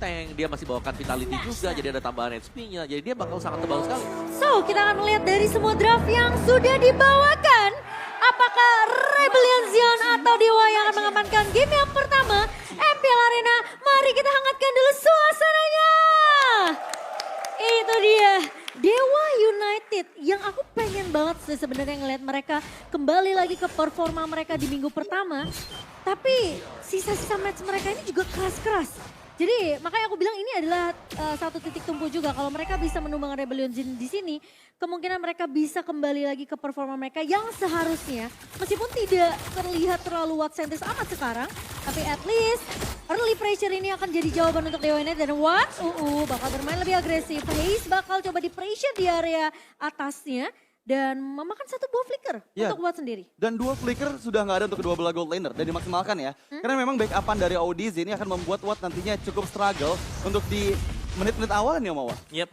tank, dia masih bawakan vitality juga, jadi ada tambahan HP-nya, jadi dia bakal sangat tebal sekali. So, kita akan melihat dari semua draft yang sudah dibawakan. Apakah Rebellion Zion atau Dewa yang akan mengamankan game yang pertama? MPL Arena, mari kita hangatkan dulu suasananya. Itu dia, Dewa United yang aku pengen banget sih sebenarnya ngeliat mereka kembali lagi ke performa mereka di minggu pertama. Tapi sisa-sisa match mereka ini juga keras-keras. Jadi makanya aku bilang ini adalah satu titik tumpu juga. Kalau mereka bisa menumbangkan Rebellion Jin di sini, kemungkinan mereka bisa kembali lagi ke performa mereka yang seharusnya. Meskipun tidak terlihat terlalu watt-centris amat sekarang, tapi at least early pressure ini akan jadi jawaban untuk Dewa United. Dan Watts bakal bermain lebih agresif. Haze bakal coba di pressure di area atasnya. Dan memakan satu buah flicker untuk Watt sendiri. Dan 2 flicker sudah nggak ada untuk kedua belah gold laner dan dimaksimalkan ya. Karena memang backupan dari ODZ ini akan membuat Watt nantinya cukup struggle untuk di menit-menit awal nih Omawa. Yep.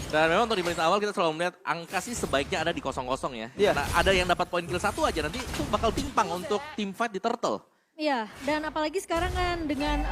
Dan memang untuk di menit awal kita selalu melihat angka sih sebaiknya ada di kosong-kosong ya. Iya. Nah, ada yang dapat poin kill 1 aja nanti itu bakal timpang untuk team fight di Turtle. Iya, dan apalagi sekarang kan dengan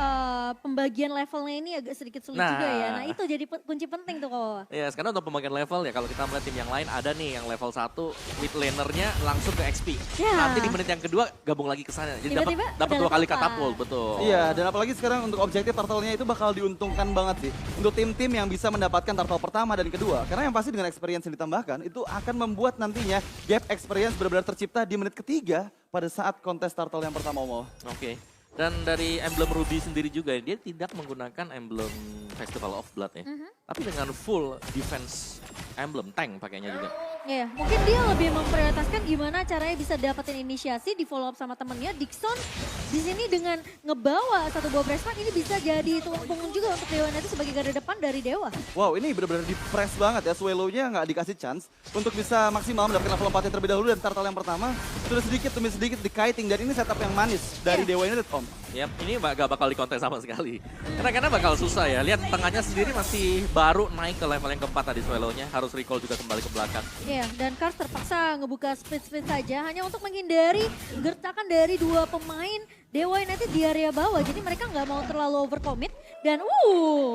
pembagian levelnya ini agak sedikit sulit juga ya. Nah itu jadi kunci penting tuh kok. Ya, sekarang untuk pembagian level ya kalau kita melihat tim yang lain ada nih yang level 1 mid lanernya langsung ke XP. Ya. Nanti di menit yang kedua gabung lagi ke sana. Jadi Tiba-tiba dapat udah 2 kali level katapult, 4. betul. Iya, dan apalagi sekarang untuk objektif turtle-nya itu bakal diuntungkan banget sih. Untuk tim-tim yang bisa mendapatkan turtle pertama dan kedua. Karena yang pasti dengan experience yang ditambahkan, itu akan membuat nantinya gap experience benar-benar tercipta di menit ketiga pada saat kontes turtle yang pertama mau. Oke. Dan dari emblem Ruby sendiri juga dia tidak menggunakan emblem Festival of Blood ya. Tapi dengan full defense emblem tank pakainya juga. Iya, mungkin dia lebih memprioritaskan gimana caranya bisa dapetin inisiasi di follow up sama temennya. Dixon di sini dengan ngebawa satu buah Brestmark ini bisa jadi tulang punggung juga untuk Dewa United sebagai garda depan dari Dewa. Wow, ini benar-benar di-press banget ya. Swallow-nya nggak dikasih chance untuk bisa maksimal mendapatkan level 4 yang terlebih dahulu dan turtle yang pertama sudah sedikit demi sedikit di-kiting. Dan ini setup yang manis dari Dewa United, Om. Yap, ini gak bakal dikontes sama sekali. Karena bakal susah ya. Lihat tengahnya sendiri masih baru naik ke level yang keempat tadi Swallow-nya. Harus recall juga kembali ke belakang. Iya, dan Cars terpaksa ngebuka split saja hanya untuk menghindari gertakan dari dua pemain Dewa United di area bawah. Jadi mereka nggak mau terlalu overcommit. Dan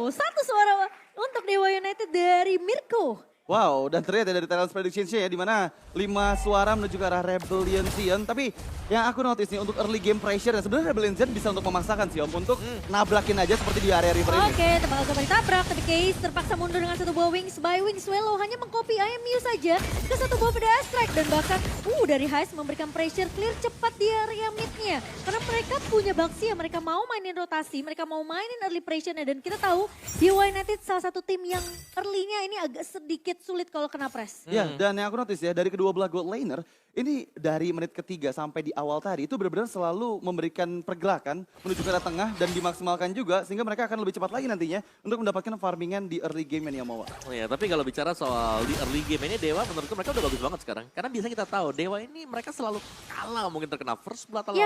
satu suara untuk Dewa United dari Mirko. Wow, dan terlihat ya dari talent predictions-nya ya, di mana 5 suara menuju ke arah Rebellion Zion. Tapi yang aku notice nih untuk early game pressure, dan sebenarnya Rebellion Zion bisa untuk memaksakan sih Om, untuk nabrakin aja seperti di area river ini. Oke, bakal coba ditabrak, tapi Case terpaksa mundur dengan satu buah wings by wings. Swallow hanya mengcopy IMU saja ke satu buah pedas strike. Dan bahkan dari Heist memberikan pressure clear cepat di area mid-nya. Karena mereka punya baksi ya, mereka mau mainin rotasi, mereka mau mainin early pressure-nya. Dan kita tahu Dewa United salah satu tim yang early-nya ini agak sedikit sulit kalau kena press. Ya, dan yang aku notice ya, dari kedua belah gold laner, ini dari menit ketiga sampai di awal tadi itu benar-benar selalu memberikan pergerakan menuju ke arah tengah dan dimaksimalkan juga sehingga mereka akan lebih cepat lagi nantinya untuk mendapatkan farmingan di early game yang mau. Oh ya, tapi kalau bicara soal di early game ini Dewa menurutku mereka udah bagus banget sekarang. Karena biasanya kita tahu Dewa ini mereka selalu kalah mungkin terkena first blood atau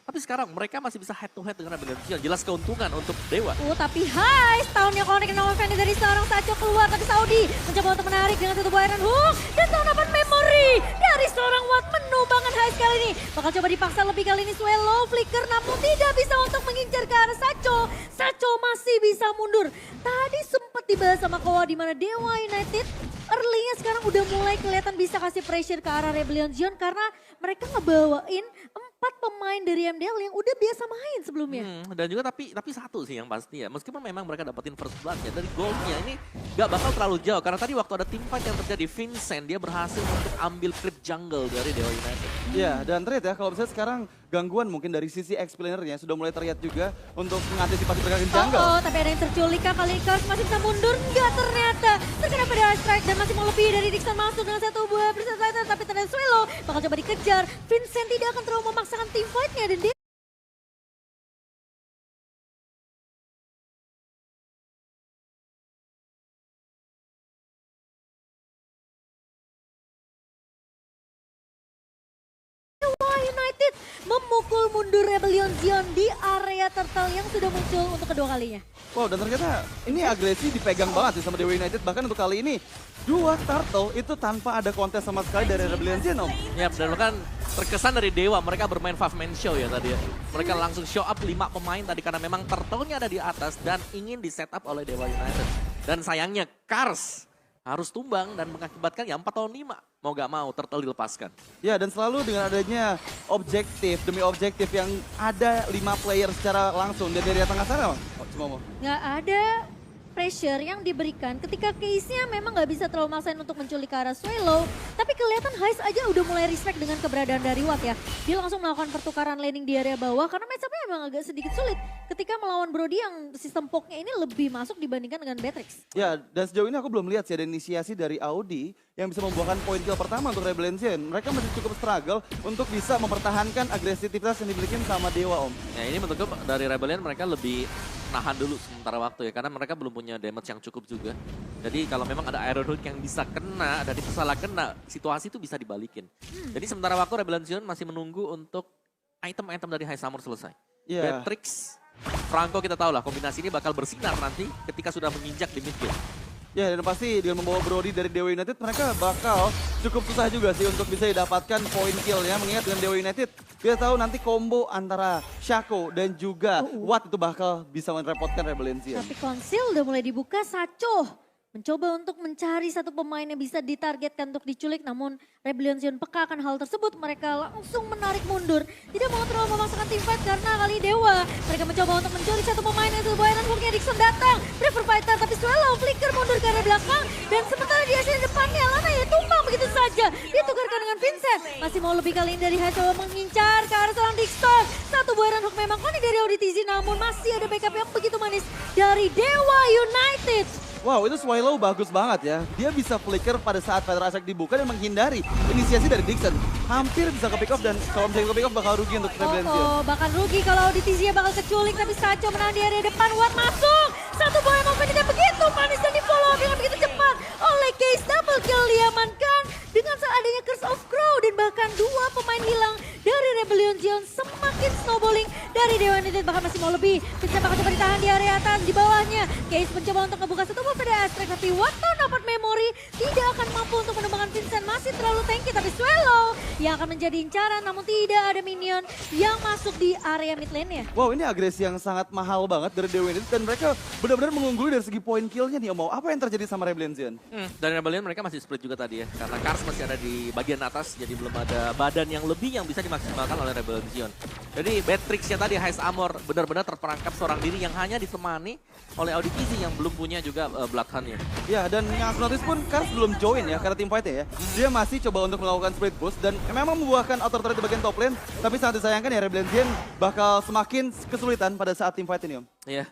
tapi sekarang mereka masih bisa head to head dengan Rebellion Zion. Jelas keuntungan untuk Dewa. Tapi Heist tahunnya connect nama Fendi dari seorang Sacho keluar tapi Saudi mencoba untuk menarik dengan satu buah Iron Hook dan tanaman memory dari seorang Watt menumbangkan Heist kali ini. Bakal coba dipaksa lebih kali ini Swallow flicker namun tidak bisa untuk mengincar ke arah Sacho. Sacho masih bisa mundur. Tadi sempat dibahas sama Kowa di mana Dewa United early-nya sekarang udah mulai kelihatan bisa kasih pressure ke arah Rebellion Zion karena mereka ngebawain 4 pemain dari MDL yang udah biasa main sebelumnya. Dan juga tapi satu sih yang pasti ya, meskipun memang mereka dapetin first blood ya, dari goldnya ini gak bakal terlalu jauh. Karena tadi waktu ada team fight yang terjadi, Vincent dia berhasil untuk ambil creep jungle dari Dewa United. Iya, dan terlihat ya kalau misalnya sekarang gangguan mungkin dari sisi explainernya sudah mulai terlihat juga untuk mengantisipasi pergerakan jungle. Tapi ada yang terculik kah kali ini Cars masih bisa mundur? Enggak ternyata. Terkena pada strike dan masih mau lebih dari Dixon masuk dengan satu buah bersenjata tapi ternyata Swallow bakal coba dikejar. Vincent tidak akan terlalu memaksakan team fight-nya dan dia United United memukul mundur Rebellion Zion di area turtle yang sudah muncul untuk kedua kalinya. Wow, dan ternyata ini agresi dipegang banget sih sama Dewa United. Bahkan untuk kali ini, dua turtle itu tanpa ada kontes sama sekali dari Rebellion Zion, Om. Ya, dan kan terkesan dari Dewa, mereka bermain 5-man show ya tadi ya. Mereka langsung show up 5 pemain tadi karena memang turtle-nya ada di atas dan ingin di setup oleh Dewa United. Dan sayangnya Kars harus tumbang dan mengakibatkan ya 4 lawan 5. Mau gak mau turtle dilepaskan. Ya, dan selalu dengan adanya objektif demi objektif yang ada 5 player secara langsung dari area tengah sana, Om. Nggak ada pressure yang diberikan ketika case-nya memang nggak bisa terlalu maksain untuk menculik ke arah Swallow. Tapi kelihatan Heist aja udah mulai respect dengan keberadaan dari Watt ya. Dia langsung melakukan pertukaran laning di area bawah karena match-up-nya memang agak sedikit sulit. Ketika melawan Brody yang sistem poke-nya ini lebih masuk dibandingkan dengan Beatrix. Ya, dan sejauh ini aku belum lihat sih ada inisiasi dari Audi yang bisa membuahkan poin kill pertama untuk Rebellion Zion. Mereka masih cukup struggle untuk bisa mempertahankan agresivitas yang dimiliki sama Dewa, Om. Ya ini menurutku dari Rebellion mereka lebih nahan dulu sementara waktu ya. Karena mereka belum punya damage yang cukup juga. Jadi kalau memang ada Iron Hook yang bisa kena dan itu salah kena, situasi itu bisa dibalikin. Jadi sementara waktu Rebellion Zion masih menunggu untuk item-item dari High Summer selesai. Yeah. Beatrix, Franco kita tahu lah kombinasi ini bakal bersinar nanti ketika sudah menginjak di mid game. Ya, dan pasti dengan membawa Brody dari Dewa United, mereka bakal cukup susah juga sih untuk bisa didapatkan poin kill-nya. Mengingat dengan Dewa United, kita tahu nanti combo antara Shaco dan juga Watt itu bakal bisa merepotkan Rebellion Zion. Tapi konsil udah mulai dibuka, Sacho mencoba untuk mencari satu pemain yang bisa ditargetkan untuk diculik. Namun Rebellion Zion peka akan hal tersebut. Mereka langsung menarik mundur. Tidak mau terlalu memaksakan teamfight karena kali Dewa. Mereka mencoba untuk mencuri satu pemain yang sebuah Iron Hook-nya. Dixon datang. Prefer fighter tapi Swallow flicker mundur ke arah belakang. Dan sementara di sini depannya Lana ya tumbang begitu saja. Ditukarkan dengan Vincent. Masih mau lebih kali ini dari Hacho mengincar ke arah seorang Dixon. Satu buah Iron Hook memang koni dari Auditizi. Namun masih ada backup yang begitu manis dari Dewa United. Wow, itu Swallow bagus banget ya. Dia bisa flicker pada saat Fighter Attack dibuka dan menghindari inisiasi dari Dixon. Hampir bisa ke pick off dan kalau misalnya ke pick off bakal rugi untuk Rebellion Zion. Bahkan rugi kalau Auditizi bakal keculik. Tapi Sacho menahan di area depan. Watt masuk. Satu bola yang tidak begitu manis dan di follow up dengan begitu cepat oleh Case. Double kill diamankan dengan seadanya Curse of Crow. Dan bahkan dua pemain hilang dari Rebellion Zion. Semakin snowballing dari Dewa United. Bahkan masih mau lebih. Bisa bakal coba ditahan di area atas di bawahnya. Case mencoba untuk membuka satu pada Astrek, tapi Watt dapat memori tidak akan mampu untuk menumbangkan Vincent. Masih terlalu tanky, tapi Swallow yang akan menjadi incaran, namun tidak ada minion yang masuk di area mid lane-nya. Wow, ini agresi yang sangat mahal banget dari Dewa United dan mereka benar-benar mengungguli dari segi poin kill-nya nih, Om. Apa yang terjadi sama Rebellion Zion? Dari Rebellion mereka masih split juga tadi ya, karena Kars masih ada di bagian atas, jadi belum ada badan yang lebih yang bisa dimaksimalkan oleh Rebellion Zion. Jadi Beatrix-nya tadi, Heist Armor, benar-benar terperangkap seorang diri yang hanya ditemani oleh Auditizi yang belum punya juga Bloodhound-nya. Ya, dan yang aku notice pun Kars belum join ya karena teamfight-nya ya. Dia masih coba untuk melakukan split push dan memang membuahkan outer turret di bagian top lane. Tapi sangat disayangkan ya Rebellion Zion bakal semakin kesulitan pada saat teamfight ini, Om. Iya,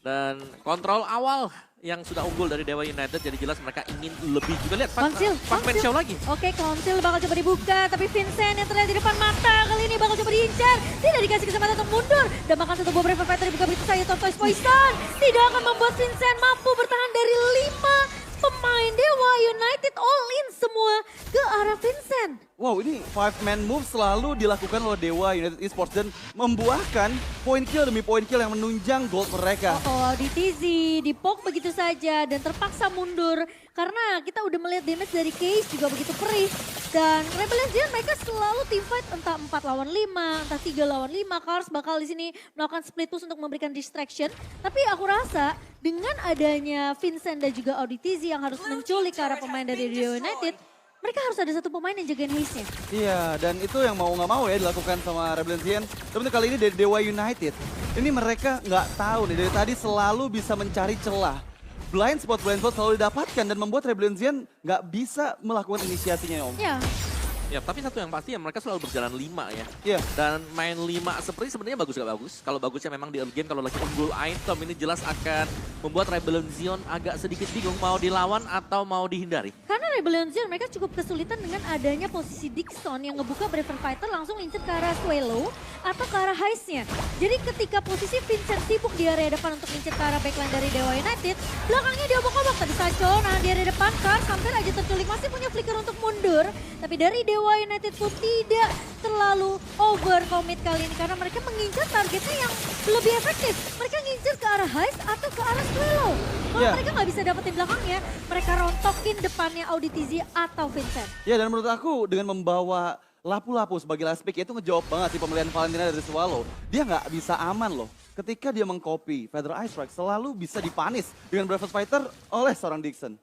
dan kontrol awal yang sudah unggul dari Dewa United, jadi jelas mereka ingin lebih juga. Lihat, Five-man show lagi. Oke, konsil bakal coba dibuka, tapi Vincent yang terlihat di depan mata kali ini bakal coba diincar. Tidak dikasih kesempatan untuk mundur. Dan bahkan satu buah Brave Fighter dibuka begitu saja, Tortoise Poison. Tidak akan membuat Vincent mampu bertahan dari 5 pemain Dewa United all in semua ke arah Vincent. Wow, ini 5-man move selalu dilakukan oleh Dewa United Esports dan membuahkan poin kill demi poin kill yang menunjang gold mereka. Auditizi dipok begitu saja dan terpaksa mundur karena kita udah melihat damage dari Case juga begitu perih. Dan Rebellion Zion mereka selalu teamfight entah 4 lawan 5, entah 3 lawan 5. Kars bakal di sini melakukan split push untuk memberikan distraction. Tapi aku rasa dengan adanya Vincent dan juga Auditizi yang harus menculik ke arah pemain dari Dewa United, mereka harus ada satu pemain yang jagain haze-nya. Iya, dan itu yang mau nggak mau ya dilakukan sama Rebellion Zion. Tapi kali ini dari Dewa United, ini mereka nggak tahu nih, dari tadi selalu bisa mencari celah. Blind spot selalu didapatkan dan membuat Rebellion Zion nggak bisa melakukan inisiasinya, Om. Ya. Ya, tapi satu yang pasti ya mereka selalu berjalan 5 ya. Iya. Dan main 5 seperti sebenarnya bagus gak bagus. Kalau bagusnya memang di early game, kalau lagi unggul item ini jelas akan membuat Rebellion Zion agak sedikit bingung mau dilawan atau mau dihindari. Karena Rebellion Zion mereka cukup kesulitan dengan adanya posisi Dixon yang ngebuka Braven Fighter langsung incer ke arah Swallow atau ke arah Heist-nya. Jadi ketika posisi Vincent sibuk di area depan untuk incer ke arah backline dari Dewa United, belakangnya diobok-obok tadi Sacho, nah di area depan Kars hampir aja terculik, masih punya flicker untuk mundur. Tapi dari Dewa United pun tidak terlalu over commit kali ini karena mereka mengincar targetnya yang lebih efektif. Mereka ngincar ke arah Heist atau ke arah Swallow. Kalau mereka nggak bisa dapetin belakangnya, mereka rontokin depannya Auditizi atau Vincent. Ya, dan menurut aku dengan membawa Lapu-Lapu sebagai last pick itu ngejawab banget sih pemilihan Valentina dari Swallow. Dia nggak bisa aman loh. Ketika dia mengcopy Feather Ice Strike selalu bisa dipanis dengan Braven Fighter oleh seorang Dixon.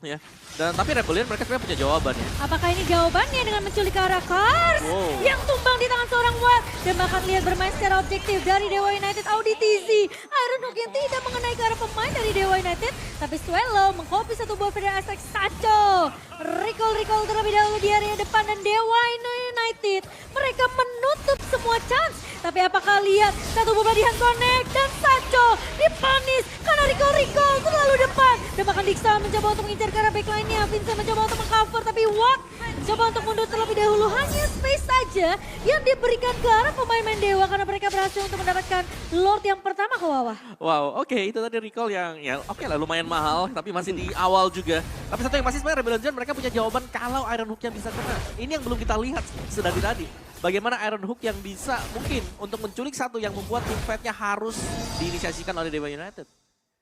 Ya. Dan tapi Rebellion mereka sebenarnya punya jawabannya. Apakah ini jawabannya dengan menculik ke arah Kars yang tumbang di tangan seorang Watt dan bahkan lihat bermain secara objektif dari Dewa United Auditizi. Iron Hook yang tidak mengenai ke arah pemain dari Dewa United, tapi Swallow mengcopy satu buah Feather Ice Strike. Sacho recall terlebih dahulu di area depan dan Dewa United mereka menutup semua chance. Tapi apakah lihat satu bubadihan connect dan Sacho dipanis karena recall terlalu depan. Dan bahkan Dixon mencoba untuk mengincar ke arah backline-nya. Vincent mencoba untuk mengcover tapi Watt mencoba untuk mundur terlebih dahulu. Hanya space saja yang diberikan ke arah pemain-pemain Dewa karena mereka berhasil untuk mendapatkan Lord yang pertama ke bawah. Wow, oke, itu tadi recall yang ya oke lah lumayan mahal tapi masih di awal juga. Tapi satu yang pasti sebenarnya Rebellion Zion mereka punya jawaban kalau Iron Hook yang bisa kena. Ini yang belum kita lihat sedang tadi. Bagaimana Iron Hook yang bisa mungkin untuk menculik satu yang membuat team fight-nya harus diinisiasikan oleh Dewa United.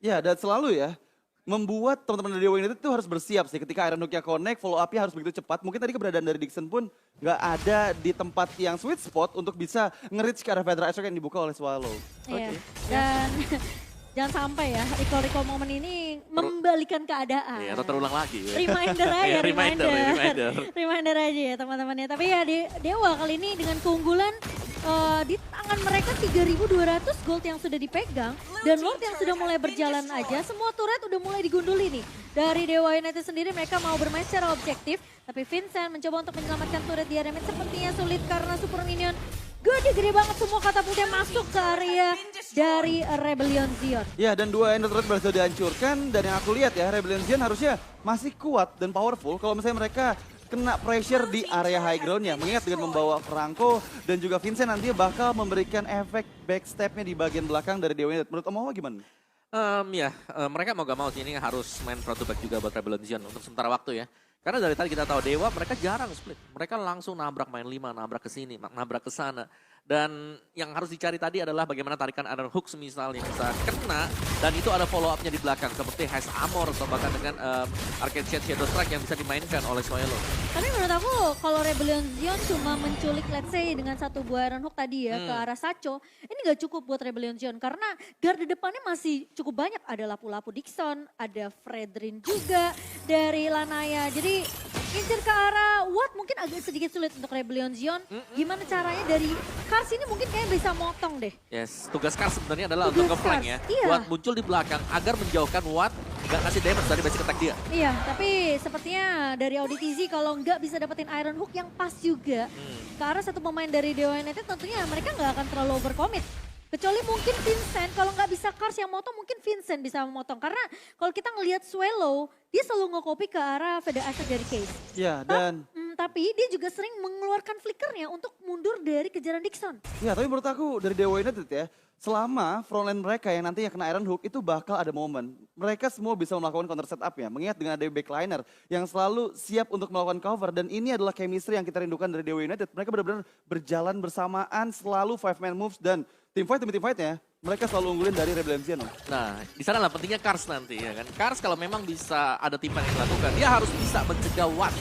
Ya, dan selalu ya membuat teman-teman dari Dewa United itu harus bersiap sih ketika Iron Hook-nya connect, follow up-nya harus begitu cepat. Mungkin tadi keberadaan dari Dixon pun nggak ada di tempat yang sweet spot untuk bisa nge-reach ke arah Feather Ice Strike yang dibuka oleh Swallow. Iya, dan jangan sampai ya recall momen ini membalikan keadaan. Iya, atau terulang lagi. Ya. Reminder aja, reminder. Reminder aja ya teman-temannya. Tapi ya Dewa kali ini dengan keunggulan di tangan mereka 3.200 gold yang sudah dipegang. Dan Lord yang sudah mulai berjalan aja, semua turret udah mulai digunduli nih. Dari Dewa United sendiri mereka mau bermain secara objektif. Tapi Vincent mencoba untuk menyelamatkan turret di area mid sepertinya sulit karena super minion gede banget semua katapultnya masuk ke area dari Rebellion Zion. Ya, dan dua Ender Turret berhasil dihancurkan dan yang aku lihat ya Rebellion Zion harusnya masih kuat dan powerful kalau misalnya mereka kena pressure di area high ground-nya. Mengingat dengan membawa Franco dan juga Vincent nantinya bakal memberikan efek backstep-nya di bagian belakang dari Dewa United. Menurut Om Awa gimana? Mereka mau gak mau sih ini harus main front to back juga buat Rebellion Zion untuk sementara waktu ya. Karena dari tadi kita tahu Dewa mereka jarang split. Mereka langsung nabrak main 5, nabrak ke sini, nabrak ke sana. Dan yang harus dicari tadi adalah bagaimana tarikan Iron Hook misalnya bisa kena. Dan itu ada follow up-nya di belakang seperti Heist Armor atau bahkan dengan Arcade Shadow Strike yang bisa dimainkan oleh Swallow. Tapi menurut aku kalau Rebellion Zion cuma menculik let's say dengan satu buah Iron Hook tadi ya ke arah Sacho. Ini gak cukup buat Rebellion Zion karena garda depannya masih cukup banyak. Ada Lapu-Lapu Dixon, ada Fredrin juga dari Lanaya. Jadi incer ke arah Watt mungkin agak sedikit sulit untuk Rebellion Zion. Gimana caranya dari Kars ini mungkin kayaknya bisa motong deh. Yes, tugas Kars sebenarnya adalah untuk nge-flank ya. Iya. Buat muncul di belakang agar menjauhkan Watt gak ngasih damage dari basic attack dia. Iya, tapi sepertinya dari Auditizi kalau nggak bisa dapetin Iron Hook yang pas juga ke arah satu pemain dari Dewa United tentunya mereka nggak akan terlalu overcommit. Kecuali mungkin Vincent, kalau nggak bisa Kars yang motong mungkin Vincent bisa memotong. Karena kalau kita ngelihat Swallow, dia selalu nge-copy ke arah Feather Ice Strike dari Case. Ya, dan tapi dia juga sering mengeluarkan flickernya untuk mundur dari kejaran Dixon. ya, tapi menurut aku dari Dewa United ya, selama frontline mereka yang nantinya kena Iron Hook itu bakal ada momen. Mereka semua bisa melakukan counter setup-nya. Mengingat dengan ada backliner yang selalu siap untuk melakukan cover. Dan ini adalah chemistry yang kita rindukan dari Dewa United. Mereka benar-benar berjalan bersamaan, selalu 5-man moves dan team fight demi team fight-nya. Mereka selalu unggulin dari Rebellion Zion. Nah, di sana lah pentingnya Kars nanti ya kan. Kars kalau memang bisa ada tim yang dilakukan, dia harus bisa mencegah Watt.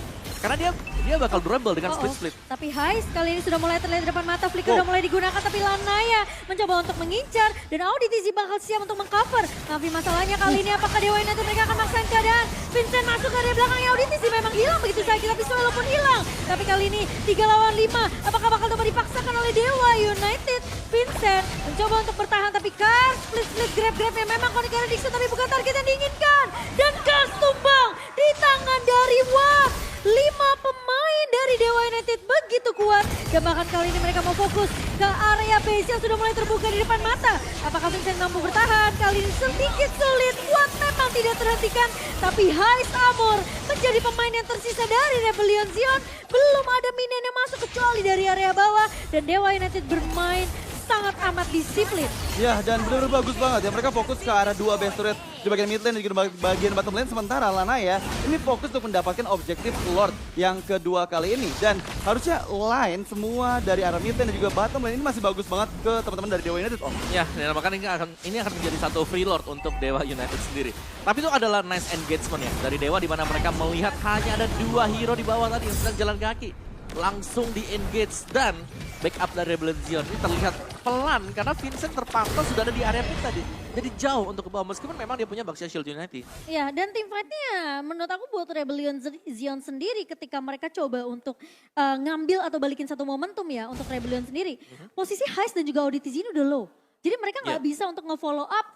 Karena dia bakal durable dengan split-split. Tapi Heist kali ini sudah mulai terlihat di depan mata, flicker sudah mulai digunakan tapi Lanaya mencoba untuk mengincar dan Auditizi bakal siap untuk mengcover. Tapi masalahnya kali ini apakah Dewa United mereka akan maksain keadaan. Vincent masuk ke area belakangnya, Auditizi memang hilang begitu saja tapi Swallow pun hilang. Tapi kali ini 3 lawan 5, apakah bakal coba dipaksakan oleh Dewa United? Vincent mencoba untuk bertahan tapi Kars split grab-grabnya memang connect ke Dixon tapi bukan target yang diinginkan. Dan Kars tumbang di tangan dari Watt. 5 pemain dari Dewa United begitu kuat Dan bahkan kali ini mereka mau fokus ke area base yang sudah mulai terbuka di depan mata. Apakah Vincent mampu bertahan? Kali ini sedikit sulit. Watt memang tidak terhentikan. Tapi Hais Amor menjadi pemain yang tersisa dari Rebellion Zion. Belum ada minion yang masuk kecuali dari area bawah. Dan Dewa United bermain sangat amat disiplin. Ya, dan benar-benar bagus banget ya. Mereka fokus ke arah 2 base turret di bagian mid lane dan juga di bagian bottom lane. Sementara Lanaya ini fokus untuk mendapatkan objektif Lord yang kedua kali ini. Dan harusnya line semua dari arah mid lane dan juga bottom lane ini masih bagus banget ke teman-teman dari Dewa United. Ya, dan makanya ini akan menjadi satu free lord untuk Dewa United sendiri. Tapi itu adalah nice engagement ya dari Dewa, di mana mereka melihat hanya ada 2 hero di bawah tadi yang sedang jalan kaki. Langsung di-engage dan backup dari Rebellion Zion ini terlihat pelan karena Vincent terpantau sudah ada di area pit tadi. Jadi jauh untuk ke bawah meskipun memang dia punya Baxia Shield Unity. Ya, dan tim fight-nya menurut aku buat Rebellion Zion sendiri ketika mereka coba untuk ngambil atau balikin satu momentum ya untuk Rebellion sendiri. Posisi Hais dan juga ODTZ ini udah low. Jadi mereka nggak bisa untuk nge-follow up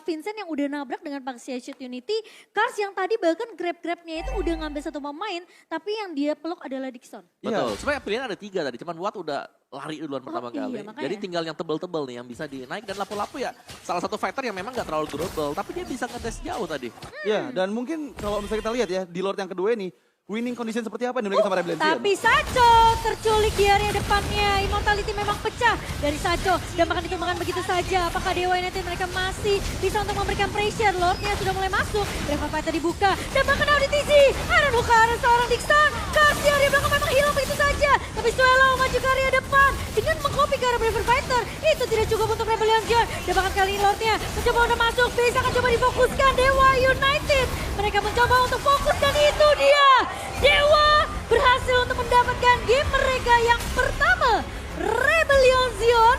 Vincent yang udah nabrak dengan Baxia Shield Unity. Kars yang tadi bahkan grab-grabnya itu udah ngambil satu pemain, tapi yang dia peluk adalah Dixon. Betul, sebenarnya pilihan ada 3 tadi, cuman Watt udah lari duluan pertama kali. Makanya. Jadi tinggal yang tebel-tebel nih yang bisa dinaik, dan lapu-lapu ya salah satu fighter yang memang nggak terlalu durable, tapi dia bisa ngetes jauh tadi. Ya, dan mungkin kalau misalnya kita lihat ya di Lord yang kedua ini, winning condition seperti apa yang dimiliki sama Rebellion Zion? Tapi Sacho terculik di area depannya. Immortality memang pecah dari Sacho. Dan bahkan ditumbangkan begitu saja. Apakah Dewa United mereka masih bisa untuk memberikan pressure? Lordnya sudah mulai masuk. Rival Fighter dibuka. Dan bahkan ODTZ. Ada buka arah seorang Dixon. Kars di area belakang memang hilang begitu saja. Tapi Suelo maju ke area depan. Dengan mengcopy ke arah Rival Fighter. Itu tidak cukup untuk Rebellion Zion. Dan bahkan kali ini Lordnya mencoba untuk masuk. Bisa akan coba difokuskan Dewa United. Mereka mencoba untuk fokus dan itu dia. Dewa berhasil untuk mendapatkan game mereka yang pertama. Rebellion Zion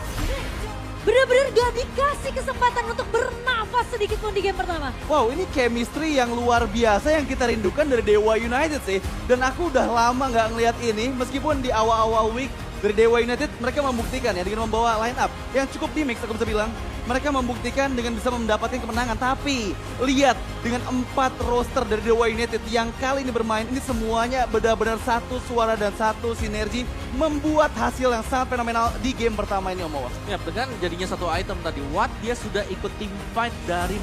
benar-benar gak dikasih kesempatan untuk bernafas sedikit pun di game pertama. Wow, ini chemistry yang luar biasa yang kita rindukan dari Dewa United sih. Dan aku udah lama nggak ngelihat ini, meskipun di awal-awal week dari Dewa United mereka membuktikan ya dengan membawa line up yang cukup di-mix, aku bisa bilang. Mereka membuktikan dengan bisa mendapatkan kemenangan. Tapi lihat dengan 4 roster dari Dewa United yang kali ini bermain, ini semuanya benar-benar satu suara dan satu sinergi membuat hasil yang sangat fenomenal di game pertama ini, Om Awas. Ya, dengan jadinya satu item tadi, Watt dia sudah ikut team fight dari